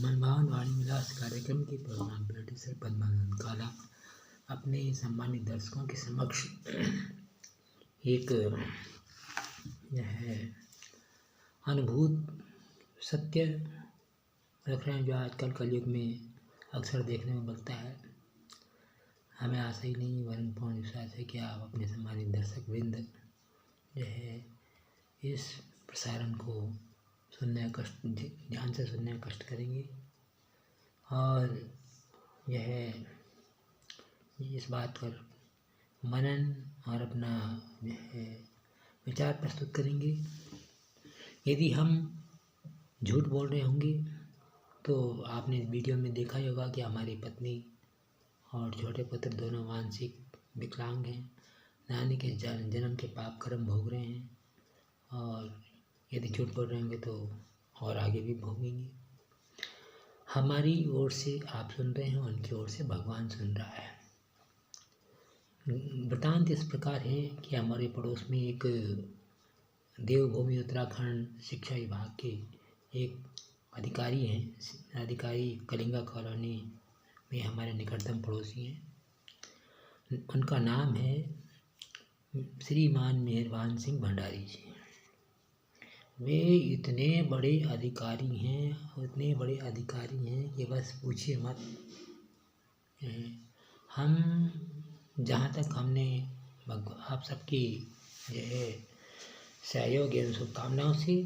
मनभावन वाणी विलास कार्यक्रम के प्रोग्राम प्रोड्यूसर पद्मानंद काला अपने सम्मानित दर्शकों के समक्ष एक यह अनुभूत सत्य रख रहे हैं जो आजकल कलयुग में अक्सर देखने में मिलता है। हमें आशा ही नहीं वरन पूर्ण विश्वास है कि आप अपने सम्मानित दर्शक वृंद जो है इस प्रसारण को सुनने का कष्ट ध्यान से सुनने का कष्ट करेंगे और यह इस बात पर मनन और अपना विचार प्रस्तुत करेंगे। यदि हम झूठ बोल रहे होंगे तो आपने इस वीडियो में देखा ही होगा कि हमारी पत्नी और छोटे पुत्र दोनों मानसिक विकलांग हैं, नानी के जन्म के पाप कर्म भोग रहे हैं और यदि झूठ बोल रहे होंगे तो और आगे भी भोगेंगे। हमारी ओर से आप सुन रहे हैं, उनकी ओर से भगवान सुन रहा है। वृतांत इस प्रकार है कि हमारे पड़ोस में एक देवभूमि उत्तराखंड शिक्षा विभाग के एक अधिकारी हैं। अधिकारी कलिंगा कॉलोनी में हमारे निकटतम पड़ोसी हैं। उनका नाम है श्रीमान मेहरबान सिंह भंडारी जी। वे इतने बड़े अधिकारी हैं कि बस पूछिए मत। हम जहाँ तक हमने आप सबकी जो है सहयोग एवं शुभकामनाओं से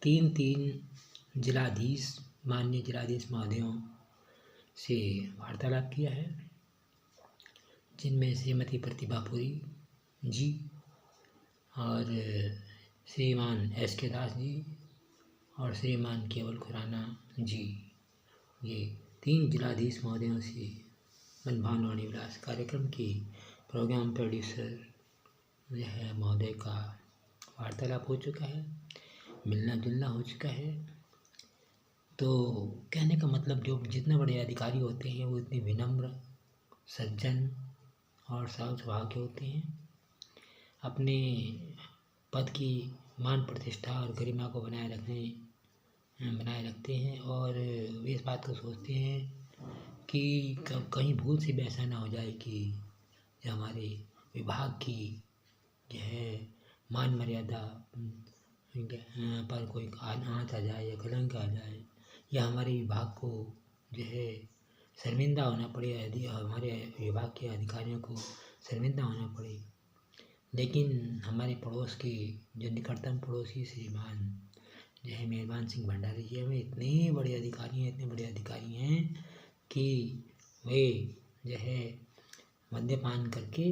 तीन जिलाधीश माननीय जिलाधीश महोदयों से वार्तालाप किया है, जिनमें श्रीमती प्रतिभापुरी जी और श्रीमान SK दास जी और श्रीमान केवल खुराना जी, ये 3 जिलाधीश महोदयों से मनभावन वाणी विलास कार्यक्रम की प्रोग्राम प्रोड्यूसर यह महोदय का वार्तालाप हो चुका है, मिलना जुलना हो चुका है। तो कहने का मतलब जो जितने बड़े अधिकारी होते हैं वो इतने विनम्र, सज्जन और साफ स्वभाव के होते हैं। अपने पद की मान प्रतिष्ठा और गरिमा को बनाए रखते हैं और वे इस बात को सोचते हैं कि कहीं भूल से भी ऐसा ना हो जाए कि हमारे विभाग की जो है मान मर्यादा पर कोई आँच आ जाए या कलंक आ जाए या हमारे विभाग को जो है शर्मिंदा होना पड़े, यदि हमारे विभाग के अधिकारियों को शर्मिंदा होना पड़े। लेकिन हमारे पड़ोस के जो निकटतम पड़ोसी श्रीमान जो है मेहरबान सिंह भंडारी जी में इतने बड़े अधिकारी हैं कि वे जो है मद्यपान करके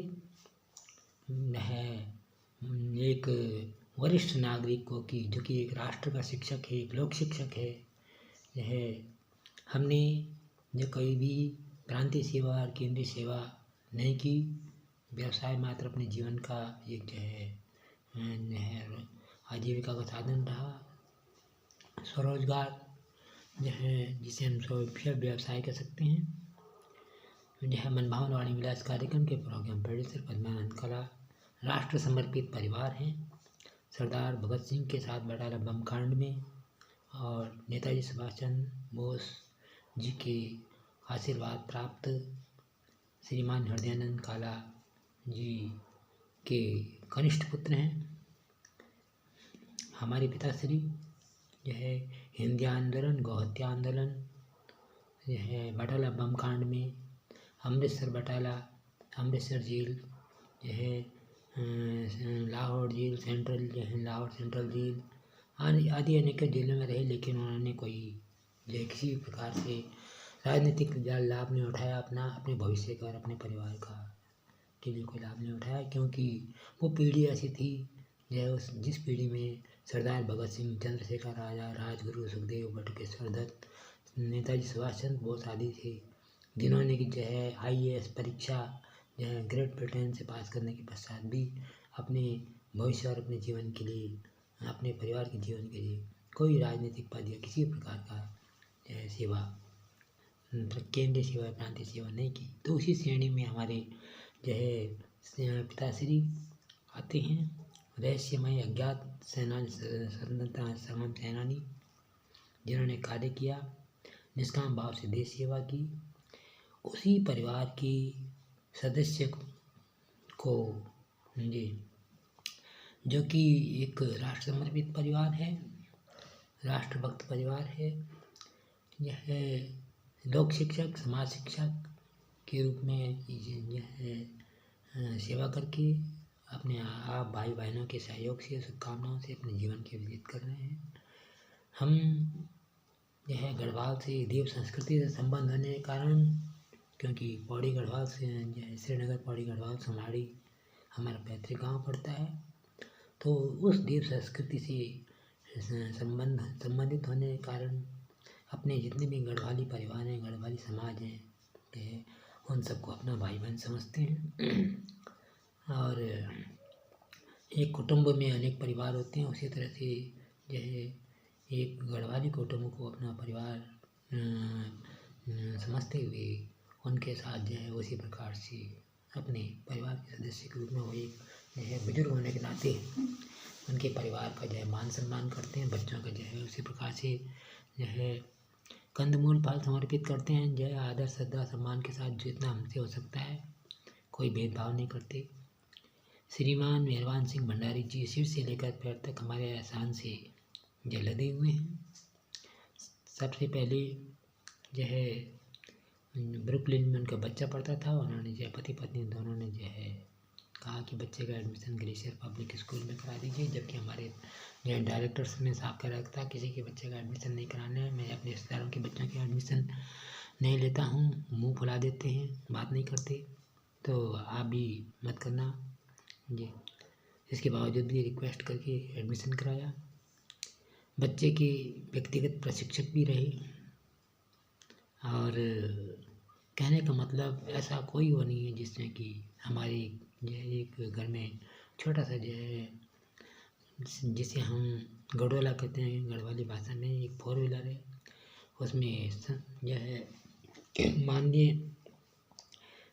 एक वरिष्ठ नागरिक को की जो कि एक राष्ट्र का शिक्षक है, एक लोक शिक्षक है, यह हमने जो कभी भी प्रांतीय सेवा और केंद्रीय सेवा नहीं की, व्यवसाय मात्र अपने जीवन का एक जो है आजीविका का साधन रहा, स्वरोजगार जो है जिसे हम स्वयं व्यवसाय कह सकते हैं। जो है मनभावन वाणी विलास कार्यक्रम के प्रोग्राम प्रोड्यूसर पद्मानंद काला राष्ट्र समर्पित परिवार हैं। सरदार भगत सिंह के साथ बटाला बम कांड में और नेताजी सुभाष चंद्र बोस जी के आशीर्वाद प्राप्त श्रीमान हृदयानंद काला जी के कनिष्ठ पुत्र हैं। हमारे पिताश्री जो है हिंदी आंदोलन, गौहत्या आंदोलन, यह बटाला बम कांड में अमृतसर जेल जो है लाहौर जेल सेंट्रल जो है लाहौर सेंट्रल जेल आदि अनेक जेलों में रहे, लेकिन उन्होंने कोई जो किसी प्रकार से राजनीतिक लाभ नहीं उठाया, अपने भविष्य का और अपने परिवार का के लिए कोई लाभ नहीं उठाया, क्योंकि वो पीढ़ी ऐसी थी जिस पीढ़ी में सरदार भगत सिंह, चंद्रशेखर आज़ाद, राजगुरु, सुखदेव, बटुकेश्वर दत्त, नेताजी सुभाष चंद्र बोस आदि थे, जिन्होंने की जो है IAS परीक्षा जो है ग्रेट ब्रिटेन से पास करने के पश्चात भी अपने भविष्य और अपने जीवन के लिए, अपने परिवार के जीवन के लिए कोई राजनीतिक पद या किसी प्रकार का सेवा, केंद्रीय सेवा, प्रांतीय सेवा नहीं की। तो उसी श्रेणी में हमारे जो है पिताश्री आते हैं, रहस्यमय अज्ञात स्वतंत्रता संग्राम सेनानी, जिन्होंने कार्य किया निष्काम भाव से देश सेवा की, उसी परिवार की सदस्य को जी जो कि एक राष्ट्र समर्पित परिवार है, राष्ट्रभक्त परिवार है, यह लोक शिक्षक, समाज शिक्षक के रूप में यह सेवा करके अपने आप भाई बहनों के सहयोग से, शुभकामनाओं से अपने जीवन के व्यतीत कर रहे हैं। हम यह गढ़वाल से देव संस्कृति से संबंध होने के कारण, क्योंकि पौड़ी गढ़वाल से श्रीनगर पौड़ी गढ़वाल सोनाड़ी हमारा पैतृक गाँव पड़ता है, तो उस देव संस्कृति से संबंधित होने के कारण अपने जितने भी गढ़वाली परिवार हैं, गढ़वाली समाज हैं, उन सबको अपना भाई बहन समझते हैं। और एक कुटुंब में अनेक परिवार होते हैं, उसी तरह से यह एक गढ़वाली कुटुंब को अपना परिवार समझते हुए उनके साथ जो है उसी प्रकार से अपने परिवार के सदस्य के रूप में वो एक जो है बुजुर्ग होने के नाते उनके परिवार का जो है मान सम्मान करते हैं। बच्चों का जो है उसी प्रकार से जो है कंदमूल फल समर्पित करते हैं, जो है आदर श्रद्धा सम्मान के साथ जितना हमसे हो सकता है, कोई भेदभाव नहीं करते। श्रीमान मेहरबान सिंह भंडारी जी सिर से लेकर पैर तक हमारे एहसान से जो लदे हुए हैं। सबसे पहले जो है ब्रुकलिन में उनका बच्चा पढ़ता था, उन्होंने जो पति पत्नी दोनों ने जो है कहा कि बच्चे का एडमिशन ग्लेशियर पब्लिक स्कूल में करा दीजिए, जबकि हमारे जो डायरेक्टर्स ने साफ कर रखा था किसी के बच्चे का एडमिशन नहीं कराना है। मैं अपने रिश्तेदारों के बच्चों के एडमिशन नहीं लेता हूँ, मुंह फुला देते हैं, बात नहीं करते, तो आप भी मत करना जी। इसके बावजूद भी रिक्वेस्ट करके एडमिशन कराया। बच्चे के व्यक्तिगत प्रशिक्षक भी रहे, और कहने का मतलब ऐसा कोई वो नहीं है जिसमें कि हमारे जो एक घर में छोटा सा जो है जिसे हम गडोला कहते हैं गढ़वाली भाषा में, एक 4 व्हीलर है, उसमें जो है माननीय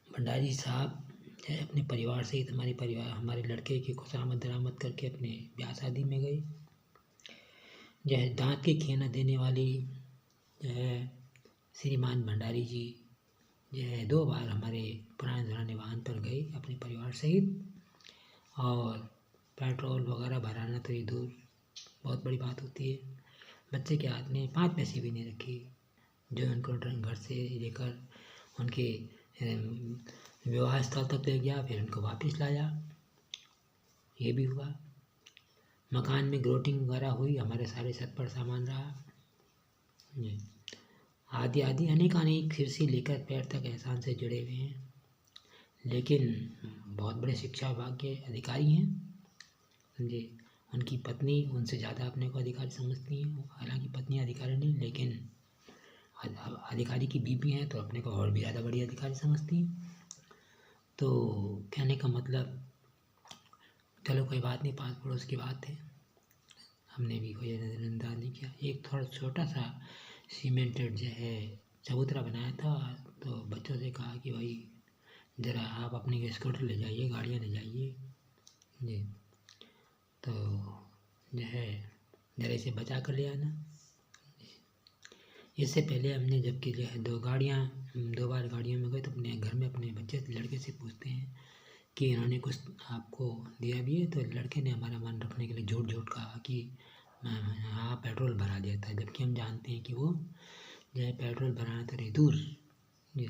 भंडारी साहब जो है अपने परिवार सहित हमारे लड़के की खुशामद दरामद करके अपने ब्याह शादी में गए। जो है दांत के खेना देने वाली जो है श्रीमान भंडारी जी जो है 2 बार हमारे पुराने जमाने वाहन पर गए अपने परिवार सहित, और पेट्रोल वगैरह भराना तो ये दूर बहुत बड़ी बात होती है। बच्चे के हाथ में 5 पैसे भी नहीं रखे, जो उनको घर से लेकर उनके विवाह स्थल तक ले गया, फिर उनको वापस लाया, ये भी हुआ। मकान में ग्रोटिंग वगैरह हुई, हमारे सारे छत पर सामान रहा, आदि आदि अनेक सिर से लेकर पैर तक एहसान से जुड़े हुए हैं। लेकिन बहुत बड़े शिक्षा विभाग के अधिकारी हैं जी। उनकी पत्नी उनसे ज़्यादा अपने को अधिकारी समझती हैं, हालांकि पत्नी अधिकारी नहीं, लेकिन अधिकारी की बीवी हैं तो अपने को और भी ज़्यादा बड़ी अधिकारी समझती हैं। तो कहने का मतलब चलो कोई बात नहीं, पास पड़ोस की बात है, हमने भी कोई नज़रअंदाज नहीं किया। एक थोड़ा छोटा सा सीमेंटेड जो है चबूतरा बनाया था, तो बच्चों से कहा कि भाई ज़रा आप अपनी स्कूटर ले जाइए, गाड़ियाँ ले जाइए जी, तो जो है ज़रा इसे बचा कर ले आना। इससे पहले हमने जबकि जो है 2 बार गाड़ियों में गए, तो अपने घर में अपने लड़के से पूछते हैं कि इन्होंने कुछ आपको दिया भी है, तो लड़के ने हमारा मन रखने के लिए झूठ कहा कि हाँ पेट्रोल भरा दिया था, जबकि हम जानते हैं कि वो जो है पेट्रोल भराना तो रही दूर जी,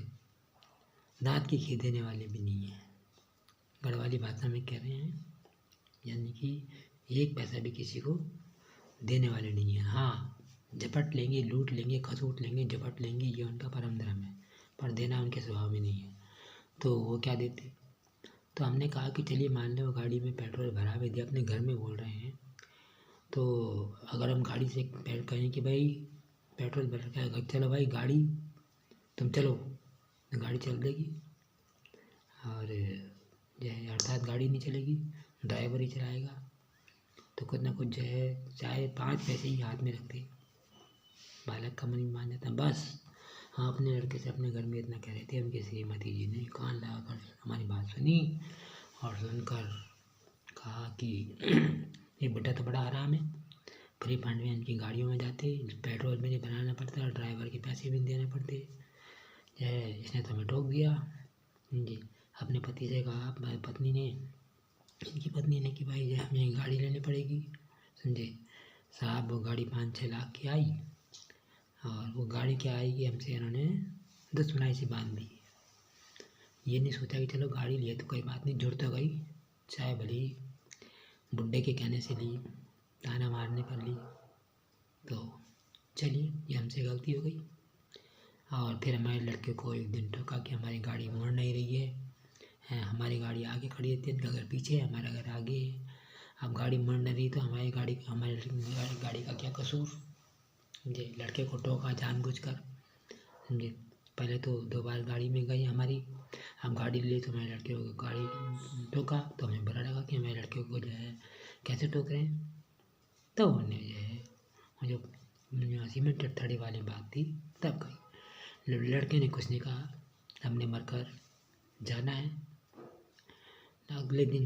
दांत की खीर देने वाले भी नहीं है। गढ़वाली भाषा में कह रहे हैं, यानी कि 1 पैसा भी किसी को देने वाले नहीं है। हाँ झपट लेंगे, लूट लेंगे, खसूट लेंगे, झपट लेंगे, ये उनका परम धर्म है, पर देना उनके स्वभाव में नहीं है। तो वो क्या देते, तो हमने कहा कि चलिए मान लो गाड़ी में पेट्रोल भरा भी दिया, अपने घर में बोल रहे हैं, तो अगर हम गाड़ी से कहें कि भाई पेट्रोल भर रखा है, चलो भाई गाड़ी तुम चलो, तो गाड़ी चल देगी, और जो है अर्थात गाड़ी नहीं चलेगी, ड्राइवर ही चलाएगा। तो कुछ ना कुछ जो है चाहे 5 पैसे ही हाथ में रखते, बालक का मन मान जाता। बस हाँ अपने लड़के से अपने घर में इतना कह रहे थे, उनकी श्रीमती जी ने कान लगाकर हमारी बात सुनी और सुनकर कहा कि ये बेटा तो बड़ा आराम है, फ्री फंड में इनकी गाड़ियों में जाते, पेट्रोल भी नहीं बनाना पड़ता, ड्राइवर के पैसे भी नहीं देने पड़ते। जो है इसने तो हमें टोक दिया जी। अपने पति से कहा, पत्नी ने, इनकी पत्नी ने कि भाई जो हमें गाड़ी लेनी पड़ेगी, समझे साहब। वो गाड़ी 5-6 लाख की आई, और वो गाड़ी क्या आई कि हमसे इन्होंने दुश्मनाई से बांध दी। ये नहीं सोचा कि चलो गाड़ी लिए तो कोई बात नहीं, जुड़ तो गई, चाहे भली बुड्ढे के कहने से ली, ताना मारने पर ली, तो चलिए ये हमसे गलती हो गई। और फिर हमारे लड़के को एक दिन टोका कि हमारी गाड़ी मुड़ नहीं रही है, हमारी गाड़ी आगे खड़ी है, इनका घर पीछे है, हमारा घर आगे है। अब गाड़ी मुड़ नहीं रही तो हमारी गाड़ी का क्या कसूर। समझे, लड़के को टोका जानबूझकर, समझे। पहले तो 2 बार गाड़ी में गई हमारी, हम गाड़ी ले तो हमारे लड़के को गाड़ी टोका, तो हमें बुरा लगा कि हमारे लड़के को जो है कैसे टोक रहे हैं। तो उन्होंने जो सीमेंट थड़ी वाली बात थी तब गई। लड़के ने कुछ नहीं कहा, हमने मरकर जाना है। अगले दिन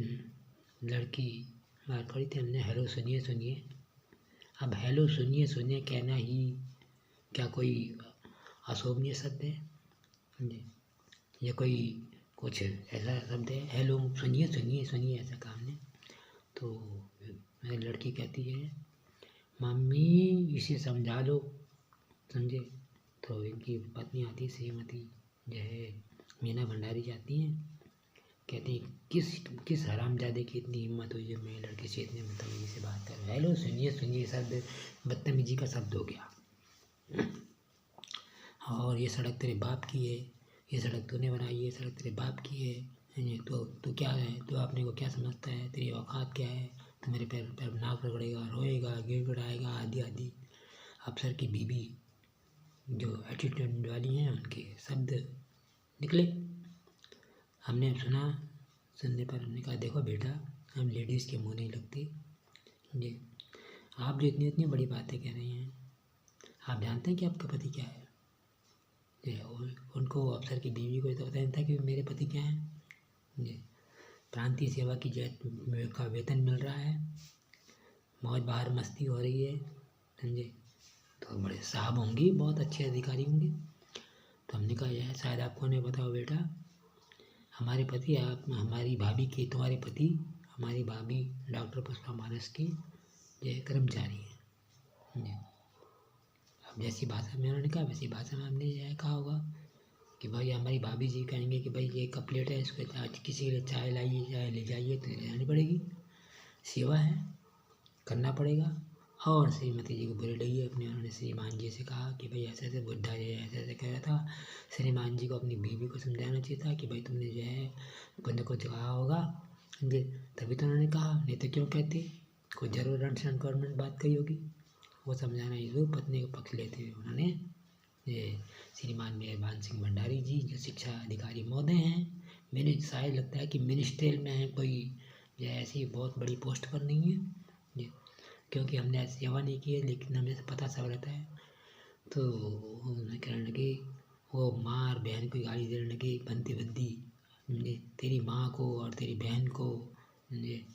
लड़की बाहर खड़ी थी, हमने हेलो सुनिए सुनिए। अब हेलो सुनिए सुनिए कहना ही क्या कोई अशोभनीय शब्द है जी? ये कोई कुछ ऐसा शब्द है? हेलो सुनिए सुनिए सुनिए ऐसा काम नहीं। तो मेरी लड़की कहती है, मम्मी इसे समझा लो, समझे। तो इनकी पत्नी आती श्रीमती जो है मीना भंडारी जाती हैं, कहती हैं किस हरामजादे की इतनी हिम्मत हुई है मेरे लड़के से इतने बदतमीजी से बात कर। हेलो सुनिए सुनिए शब्द बदतमीजी का शब्द हो गया। और ये सड़क तेरे बाप की है, ये सड़क तूने बनाई है, ये सड़क तेरे बाप की है, तो क्या है, तो अपने को क्या समझता है, तेरी औकात क्या है, तो मेरे पैर नाक रगड़ेगा, रोएगा, गिड़गिड़ाएगा आदि आदि। अफसर की बीबी जो एटीट्यूड वाली हैं उनके शब्द निकले। हमने सुनने पर हमने कहा, देखो बेटा हम लेडीज़ के मुँह नहीं लगते जी। आप जो इतनी बड़ी बातें कह रही हैं, आप जानते हैं कि आपका पति क्या है? उनको अफसर की बीवी को तो पता नहीं था कि मेरे पति क्या हैं जी। प्रांतीय सेवा की का वेतन मिल रहा है, मौज बाहर मस्ती हो रही है, समझे। तो बड़े साहब होंगे, बहुत अच्छे अधिकारी होंगे। तो हमने कहा यह शायद आपको नहीं बताओ बेटा, हमारे पति, आप हमारी भाभी के, तुम्हारे पति हमारी भाभी डॉक्टर पुष्पा मानस की जो कर्मचारी हैं जी। अब जैसी भाषा में उन्होंने कहा वैसी भाषा में हमने यह कहा होगा कि भाई हमारी भाभी जी कहेंगे कि भाई ये कप प्लेट है, इसको आज किसी के लिए चाय लाइए, चाय ले जाइए, तो ले जानी पड़ेगी, सेवा है, करना पड़ेगा। और श्रीमती जी को बुरी लगी अपने, उन्होंने श्रीमान जी से कहा कि भाई ऐसे ऐसे बुद्धा जी ऐसे ऐसे कह रहा था। श्रीमान जी को अपनी बीवी को समझाना चाहिए था कि भाई तुमने जो है बंदे को कहा होगा जी, तभी तो उन्होंने कहा, नहीं तो क्यों कहते, कोई जरूर गवर्नमेंट बात कही होगी। वो समझाना ही तो पत्नी को पक्ष लेते हुए उन्होंने ये श्रीमान मेहरबान सिंह भंडारी जी जो शिक्षा अधिकारी महोदय हैं, मैंने शायद लगता है कि मिनिस्ट्रियल में है, कोई जो ऐसी बहुत बड़ी पोस्ट पर नहीं है जी, क्योंकि हमने ऐसी सेवा नहीं की है, लेकिन हमें पता सब रहता है। तो उन्होंने कहने लगे, वो माँ और बहन को गाली देने लगे, बनती बनती तेरी माँ को और तेरी बहन को, ये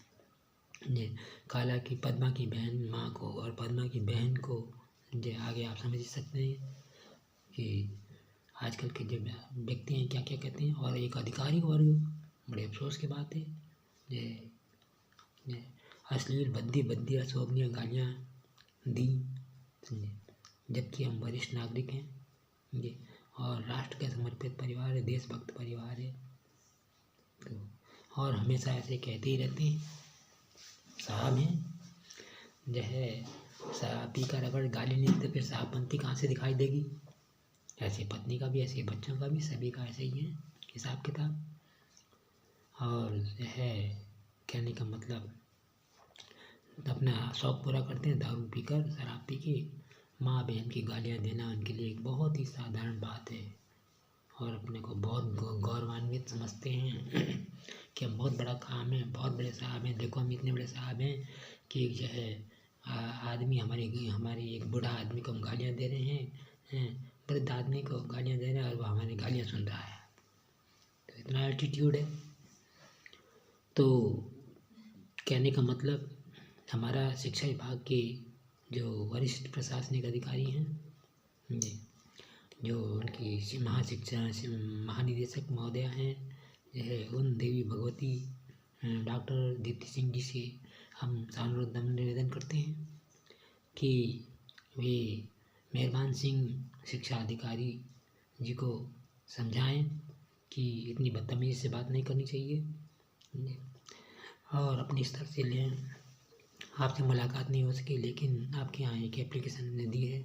काला की पद्मा की बहन माँ को और पद्मा की बहन को, जो आगे आप समझ सकते हैं कि आजकल के जो व्यक्ति हैं क्या क्या कहते हैं। और एक अधिकारी वर्ग, बड़े अफसोस की बात है, ये अश्लील भद्दी अशोभनीय गालियाँ दी, जबकि हम वरिष्ठ नागरिक हैं ये, और राष्ट्र के समर्पित परिवार है, देशभक्त परिवार है। तो और हमेशा ऐसे कहते ही रहते हैं, साहब हैं जो है, शराब पीकर अगर गाली नहीं तो फिर साहबपंती कहाँ से दिखाई देगी। ऐसे पत्नी का भी, ऐसे बच्चों का भी, सभी का ऐसे ही है हिसाब किताब। और जो है कहने का मतलब अपना शौक़ पूरा करते हैं, दारू पीकर, शराब पी के माँ बहन की गालियाँ देना उनके लिए एक बहुत ही साधारण बात है। और अपने को बहुत गौरवान्वित समझते हैं कि हम बहुत बड़ा काम है, बहुत बड़े साहब हैं, देखो हम इतने बड़े साहब हैं कि जो है आदमी हमारी एक बूढ़ा आदमी को हम गालियाँ दे रहे हैं, वृद्ध आदमी को गालियाँ दे रहे हैं और वो हमारी गालियाँ सुन रहा है। तो इतना एटीट्यूड है। तो कहने का मतलब हमारा शिक्षा विभाग के जो वरिष्ठ प्रशासनिक अधिकारी हैं जी, जो उनकी महाशिक्षा महानिदेशक महोदय हैं यह उन देवी भगवती डॉक्टर दीप्ति सिंह जी से हम सानुरोध निवेदन करते हैं कि वे मेहरबान सिंह शिक्षा अधिकारी जी को समझाएं कि इतनी बदतमीजी से बात नहीं करनी चाहिए और अपने स्तर से लें। आपसे मुलाकात नहीं हो सकी लेकिन आपके यहाँ एक एप्लीकेशन दी है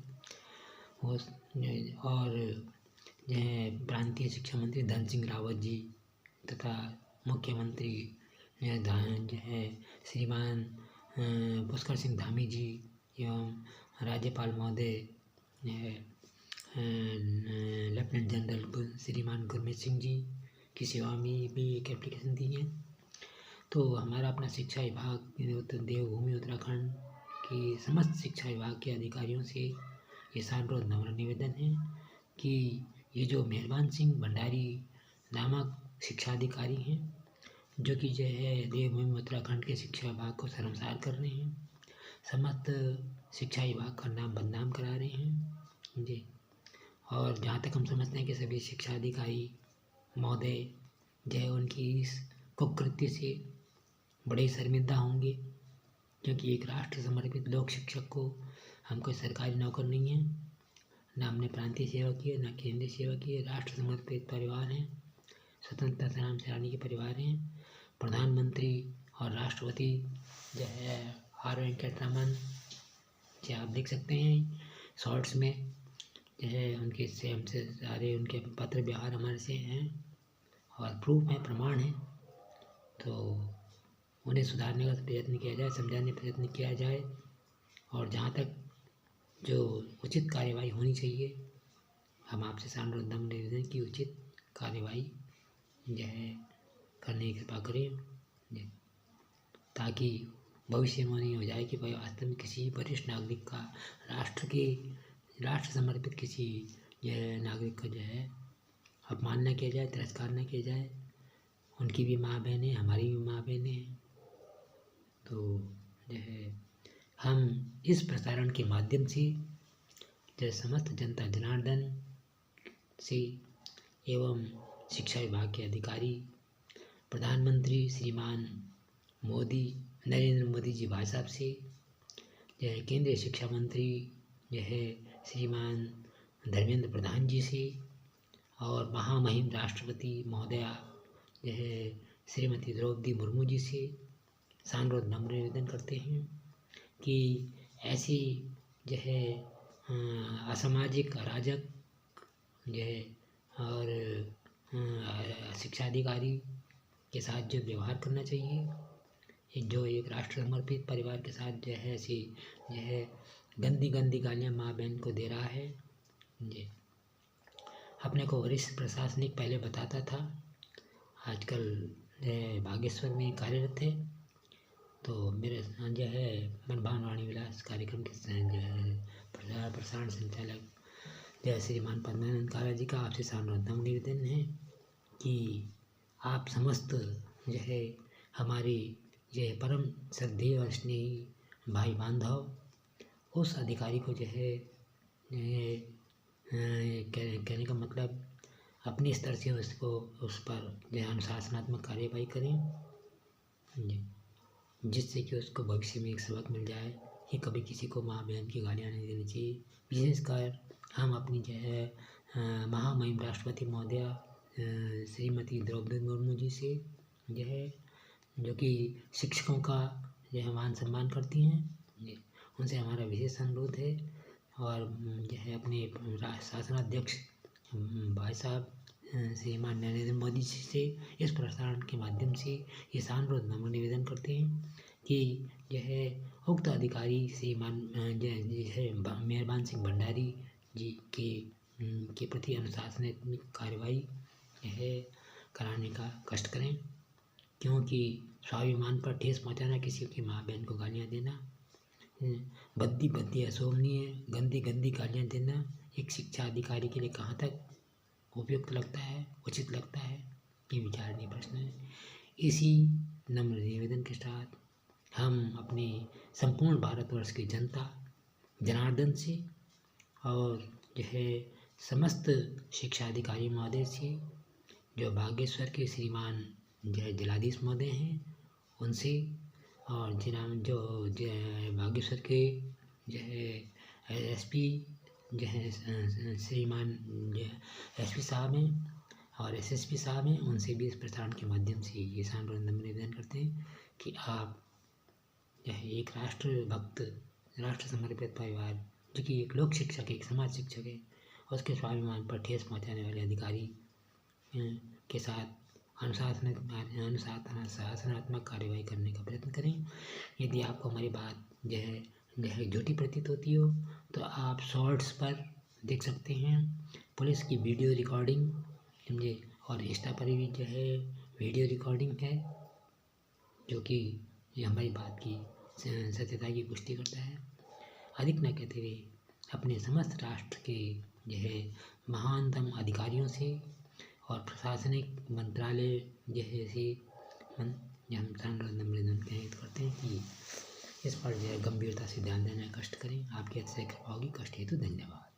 और प्रांतीय शिक्षा मंत्री धन सिंह रावत जी तथा मुख्यमंत्री जो है श्रीमान पुष्कर सिंह धामी जी एवं राज्यपाल महोदय लेफ्टिनेंट जनरल श्रीमान गुरमीत सिंह जी की सेवा में भी एक एप्लीकेशन दी है। तो हमारा अपना शिक्षा विभाग देवभूमि उत्तराखंड की समस्त शिक्षा विभाग के अधिकारियों से ये सानुरोध नम्र निवेदन है कि ये जो मेहरबान सिंह भंडारी नामक शिक्षा अधिकारी हैं जो कि जो है देवभूमि उत्तराखंड के शिक्षा विभाग को शर्मसार कर रहे हैं, समस्त शिक्षा विभाग का नाम बदनाम करा रहे हैं जी। और जहाँ तक हम समझते हैं कि सभी शिक्षा अधिकारी महोदय जो है उनकी इस कुकृत्य से बड़े शर्मिंदा होंगे, क्योंकि एक राष्ट्र समर्पित लोक शिक्षक को हम कोई सरकारी नौकर नहीं है, न हमने प्रांतीय सेवा की है न केंद्रीय सेवा की है। राष्ट्र समर्पित परिवार हैं, स्वतंत्रता संग्राम सेनानी के परिवार हैं। प्रधानमंत्री और राष्ट्रपति जो है आर वेंकटरमन जी आप देख सकते हैं शॉर्ट्स में जो है उनके से हमसे सारे उनके पत्र व्यवहार हमारे से हैं और प्रूफ है, प्रमाण है। तो उन्हें सुधारने का प्रयत्न किया जाए, समझाने का प्रयत्न किया जाए और जहाँ तक जो उचित कार्यवाही होनी चाहिए हम आपसे सानुरोध नम्र निवेदन की उचित कार्यवाही जो है करने की कृपा करें ताकि भविष्य में नहीं हो जाए कि भाई वास्तव में किसी वरिष्ठ नागरिक का राष्ट्र समर्पित किसी जो है नागरिक का जो है अपमान न किया जाए, तिरस्कार न किया जाए। उनकी भी माँ बहन है, हमारी भी माँ बहन है। तो जो है हम इस प्रसारण के माध्यम से जो समस्त जनता जनार्दन से एवं शिक्षा विभाग के अधिकारी प्रधानमंत्री श्रीमान मोदी नरेंद्र मोदी जी भाई साहब से जो है केंद्रीय शिक्षा मंत्री जो है श्रीमान धर्मेंद्र प्रधान जी से और महामहिम राष्ट्रपति महोदया जो है श्रीमती द्रौपदी मुर्मू जी से सानुरोध नम्र निवेदन करते हैं कि ऐसी जो है असामाजिक अराजक जो है और शिक्षा अधिकारी के साथ जो व्यवहार करना चाहिए, जो एक राष्ट्र समर्पित परिवार के साथ जो है ऐसी जो है गंदी गंदी गालियाँ माँ बहन को दे रहा है जी। अपने को वरिष्ठ प्रशासनिक पहले बताता था, आजकल बागेश्वर में कार्यरत है। तो मेरे जो है मनभावन वाणी विलास कार्यक्रम के जो है प्रसारण संचालक जय श्रीमान पद्मानंद काला जी का आपसे सानुरोध नम्र निवेदन है कि आप समस्त जो है हमारे जो है परम श्रद्धेय और स्नेही भाई बांधव उस अधिकारी को जो है कहने का मतलब अपने स्तर से उसको उस पर जो अनुशासनात्मक कार्यवाही करें जिससे कि उसको भविष्य में एक सबक मिल जाए कि कभी किसी को माँ बहन की गालियाँ नहीं देनी चाहिए। विशेषकर हम अपनी जो है महामहिम राष्ट्रपति महोदया श्रीमती द्रौपदी मुर्मू जी से जो है जो कि शिक्षकों का जो है मान सम्मान करती हैं, उनसे हमारा विशेष अनुरोध है। और जो है अपने शासनाध्यक्ष भाई साहब श्रीमान नरेंद्र मोदी जी से इस प्रसारण के माध्यम से ये सानुरोध नम्र निवेदन करते हैं कि जो है उक्त अधिकारी श्रीमान जो है मेहरबान सिंह भंडारी जी के प्रति अनुशासनात्मक कार्रवाई है कराने का कष्ट करें, क्योंकि स्वाभिमान पर ठेस पहुंचाना, किसी की माँ बहन को गालियाँ देना भद्दी भद्दी अशोभनीय गंदी गंदी गालियाँ देना एक शिक्षा अधिकारी के लिए कहाँ तक उपयुक्त लगता है, उचित लगता है, ये विचारणीय प्रश्न है। इसी नम्र निवेदन के साथ हम अपने संपूर्ण भारतवर्ष की जनता जनार्दन से और जो है समस्त शिक्षा अधिकारी महोदय से, जो बागेश्वर के श्रीमान जो है जिलाधीश महोदय हैं उनसे, और जो बागेश्वर के जो है एसपी जो है श्रीमान जो एसपी साहब हैं और एसएसपी साहब हैं, उनसे भी इस प्रसारण के माध्यम से ये सानंद निवेदन करते हैं कि आप जो है एक राष्ट्रभक्त, राष्ट्र समर्पित परिवार, जो कि एक लोक शिक्षक, एक समाज शिक्षक है, उसके स्वाभिमान पर ठेस पहुँचाने वाले अधिकारी के साथ अनुशासनात्मक कार्यवाही करने का प्रयत्न करें। यदि आपको हमारी बात जो है झूठी प्रतीत होती हो तो आप शॉर्ट्स पर देख सकते हैं पुलिस की वीडियो रिकॉर्डिंग, समझे, और इंस्टा पर भी जो है वीडियो रिकॉर्डिंग है, जो कि ये हमारी बात की सत्यता की पुष्टि करता है। अधिक न कहते हुए अपने समस्त राष्ट्र के जो है महानतम अधिकारियों से और प्रशासनिक मंत्रालय जैसे हम निवेदन करते हैं कि इस पर जो है गंभीरता से ध्यान देना, कष्ट करें। आपकी अच्छे कृपा होगी। कष्ट हेतु धन्यवाद।